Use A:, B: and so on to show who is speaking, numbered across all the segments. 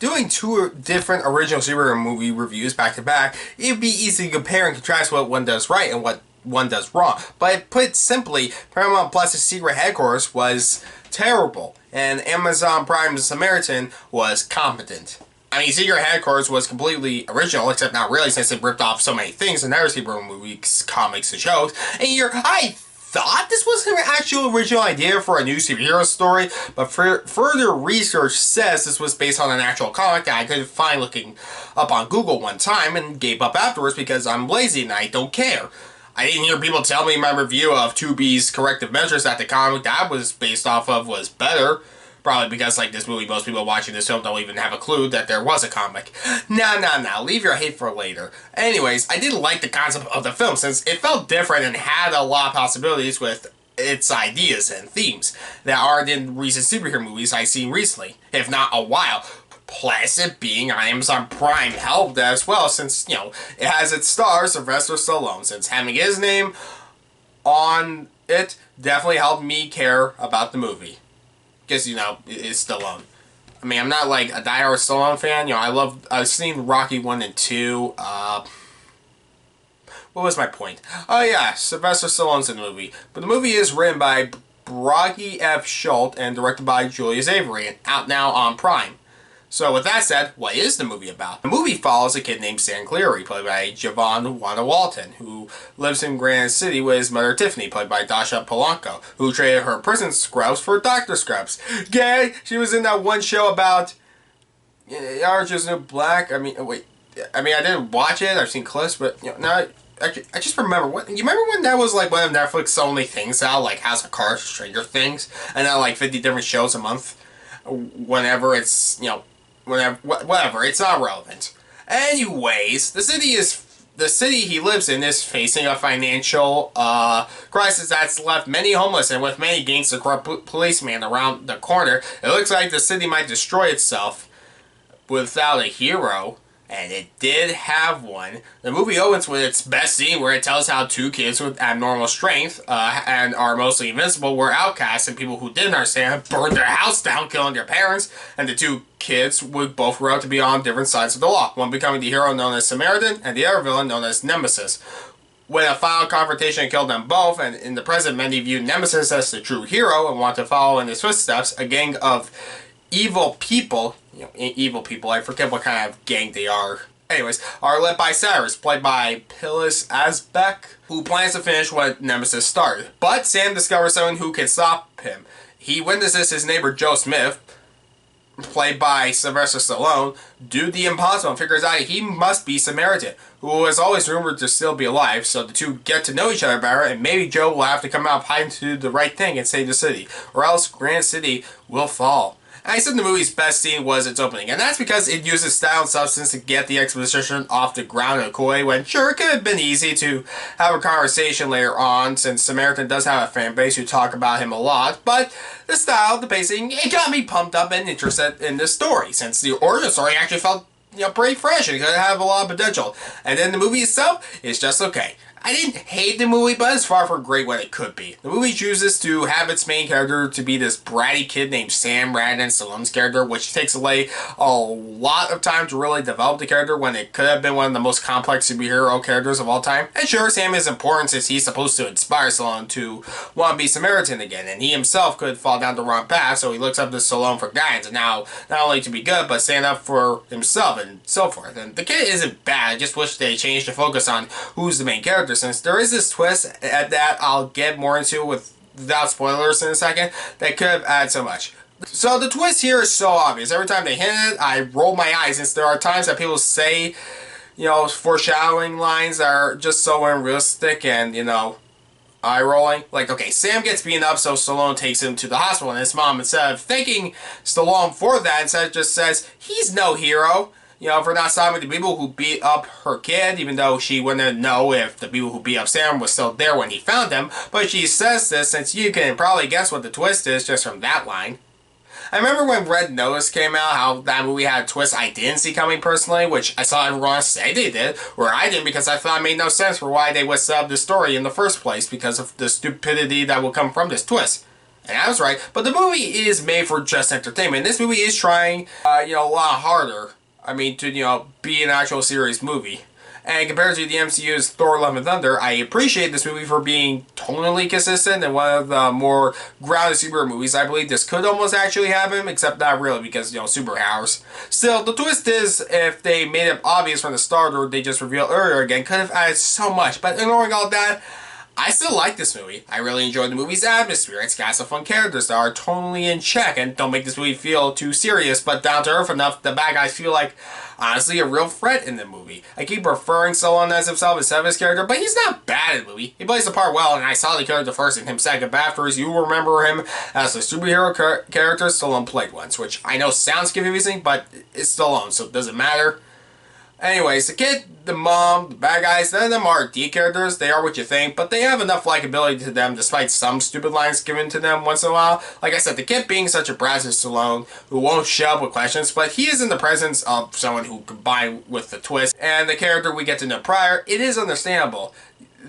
A: doing two different original superhero movie reviews back to back, it'd be easy to compare and contrast what one does right and what one does wrong. But put simply, Paramount Plus' Secret Headquarters was terrible, and Amazon Prime's Samaritan was competent. I mean, Secret Headquarters was completely original, except not really, since it ripped off so many things in other superhero movies, comics, and shows. And I thought this was an actual original idea for a new superhero story, but further research says this was based on an actual comic that I couldn't find looking up on Google one time, and gave up afterwards because I'm lazy and I don't care. I didn't hear people tell me in my review of 2B's corrective measures that the comic that was based off of was better. Probably because, like this movie, most people watching this film don't even have a clue that there was a comic. Nah, leave your hate for later. Anyways, I did like the concept of the film since it felt different and had a lot of possibilities with its ideas and themes that aren't in recent superhero movies I've seen recently, if not a while. Plus, it being on Amazon Prime helped as well since, it has its star, Sylvester Stallone, since having his name on it definitely helped me care about the movie. Because, it's Stallone. I mean, I'm not like a diehard Stallone fan. I've seen Rocky 1 and 2. What was my point? Oh yeah, Sylvester Stallone's in the movie. But the movie is written by Bragi F. Schultz and directed by Julius Avery, and out now on Prime. So with that said, what is the movie about? The movie follows a kid named Sam Cleary, played by Javon Walton, who lives in Granite City with his mother Tiffany, played by Dascha Polanco, who traded her prison scrubs for doctor scrubs. Gay! She was in that one show about Orange is the New Black. I didn't watch it. I've seen clips, but now I just remember. You remember when that was like one of Netflix's only things out, like House of Cards, Stranger Things, and then like 50 different shows a month, whenever it's whatever, it's not relevant. Anyways, the city he lives in is facing a financial crisis that's left many homeless, and with many gangs of corrupt policemen around the corner, it looks like the city might destroy itself without a hero. And it did have one. The movie opens with its best scene where it tells how two kids with abnormal strength and are mostly invincible were outcasts, and people who didn't understand burned their house down, killing their parents, and the two kids would both grow up to be on different sides of the law, one becoming the hero known as Samaritan and the other villain known as Nemesis. When a final confrontation killed them both, and in the present many view Nemesis as the true hero and want to follow in his footsteps, a gang of evil people, I forget what kind of gang they are. Anyways, are led by Cyrus, played by Pilous Asbæk, who plans to finish what Nemesis started. But Sam discovers someone who can stop him. He witnesses his neighbor Joe Smith, played by Sylvester Stallone, do the impossible and figures out he must be Samaritan, who was always rumored to still be alive, so the two get to know each other better, and maybe Joe will have to come out hiding to do the right thing and save the city, or else Granite City will fall. I said the movie's best scene was its opening, and that's because it uses style and substance to get the exposition off the ground in a cool way, when sure, it could have been easy to have a conversation later on, since Samaritan does have a fan base who talk about him a lot, but the style, the pacing, it got me pumped up and interested in the story, since the origin story actually felt, pretty fresh and could have a lot of potential. And then the movie itself is just okay. I didn't hate the movie, but it's far from great what it could be. The movie chooses to have its main character to be this bratty kid named Sam, rather than Stallone's character, which takes away a lot of time to really develop the character when it could have been one of the most complex superhero characters of all time. And sure, Sam is important since he's supposed to inspire Stallone to want to be Samaritan again, and he himself could fall down the wrong path, so he looks up to Stallone for guidance, and now not only to be good, but stand up for himself and so forth. And the kid isn't bad, I just wish they changed the focus on who's the main character, since there is this twist that I'll get more into without spoilers in a second that could have added so much. So the twist here is so obvious. Every time they hit it, I roll my eyes, since there are times that people say, foreshadowing lines that are just so unrealistic and, eye rolling. Like, okay, Sam gets beaten up, so Stallone takes him to the hospital, and his mom, instead of thanking Stallone for that, instead just says, he's no hero. For not stopping the people who beat up her kid, even though she wouldn't know if the people who beat up Sam was still there when he found them. But she says this since you can probably guess what the twist is just from that line. I remember when Red Notice came out, how that movie had a twist I didn't see coming personally, which I saw everyone say they did, or I didn't because I thought it made no sense for why they would set up this story in the first place because of the stupidity that will come from this twist. And I was right, but the movie is made for just entertainment. This movie is trying, a lot harder. I mean, to, be an actual serious movie. And compared to the MCU's Thor: Love and Thunder, I appreciate this movie for being tonally consistent and one of the more grounded superhero movies. I believe this could almost actually happen, except not really because, superpowers. Still, the twist is, if they made it obvious from the start or they just revealed earlier again, could have added so much. But ignoring all that, I still like this movie. I really enjoyed the movie's atmosphere. It's got some fun characters that are totally in check and don't make this movie feel too serious, but down to earth enough the bad guys feel like, honestly, a real threat in the movie. I keep referring Stallone as himself instead of his character, but he's not bad in the movie. He plays the part well, and I saw the character first and him second. But afterwards, you remember him as the superhero character Stallone played once, which I know sounds confusing, but it's Stallone, so it doesn't matter. Anyways, the kid, the mom, the bad guys, none of them are D characters. They are what you think, but they have enough likability to them despite some stupid lines given to them once in a while. Like I said, the kid being such a brat as Stallone, who won't shut up with questions, but he is in the presence of someone who combined with the twist. And the character we get to know prior, it is understandable.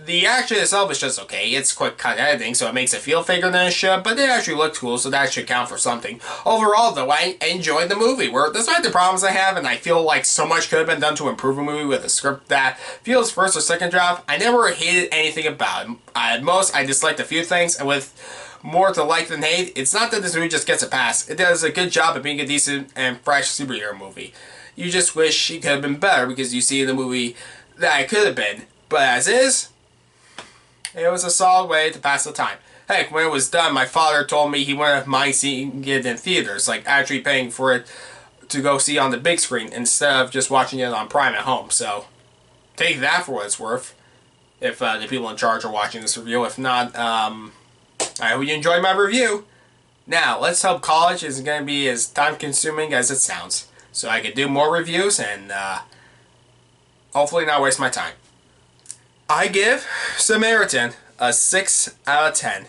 A: The action itself is just okay. It's quick cut editing, so it makes it feel faker than it should, but it actually looked cool, so that should count for something. Overall, though, I enjoyed the movie, where despite the problems I have, and I feel like so much could have been done to improve a movie with a script that feels first or second draft, I never hated anything about it. At most, I disliked a few things, and with more to like than hate, it's not that this movie just gets a pass. It does a good job of being a decent and fresh superhero movie. You just wish it could have been better, because you see in the movie that it could have been. But as is, it was a solid way to pass the time. Heck, when it was done, my father told me he wouldn't have mind seeing it in theaters, like actually paying for it to go see on the big screen instead of just watching it on Prime at home. So, take that for what it's worth, if the people in charge are watching this review. If not, I hope you enjoyed my review. Now, let's hope college isn't going to be as time-consuming as it sounds, so I can do more reviews and hopefully not waste my time. I give Samaritan a 6 out of 10.